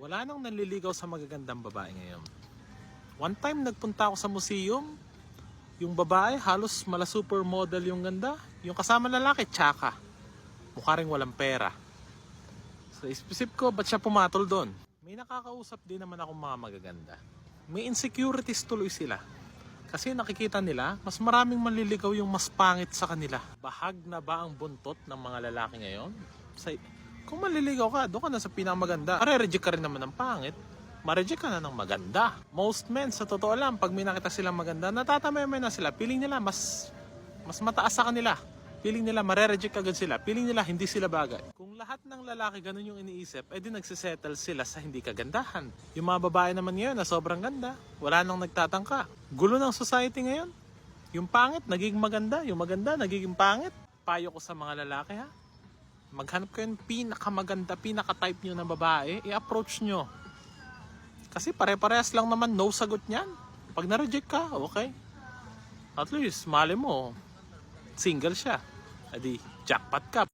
Wala nang nanliligaw sa magagandang babae ngayon. One time nagpunta ako sa museum, yung babae halos mala supermodel yung ganda. Yung kasama lalaki, tsaka. Mukha ring walang pera. So isip ko, ba't siya pumatol doon? May nakakausap din naman akong mga magaganda. May insecurities tuloy sila. Kasi nakikita nila, mas maraming manliligaw yung mas pangit sa kanila. Bahag na ba ang buntot ng mga lalaki ngayon? Kung manliligaw ka, doon ka na sa pinakamaganda. Mare-reject ka rin naman ng pangit. Ma-reject ka na ng maganda. Most men, sa totoo lang, pag may nakita silang maganda, natatamay na sila. Piling nila mas mataas sa kanila. Piling nila mare-reject agad sila. Piling nila hindi sila bagay. Kung lahat ng lalaki ganun yung iniisip, edi nagsisettle sila sa hindi kagandahan. Yung mga babae naman ngayon na sobrang ganda, wala nang nagtatangka. Gulo ng society ngayon. Yung pangit, nagiging maganda. Yung maganda, nagiging pangit. Payo ko sa mga lalaki, ha? Maghanap kayo ng pinakamaganda, pinaka-type nyo ng babae, i-approach nyo. Kasi pare-parehas lang naman no sagot niyan. Pag na-reject ka, okay. At least, mali mo, single siya. Adi, jackpot ka.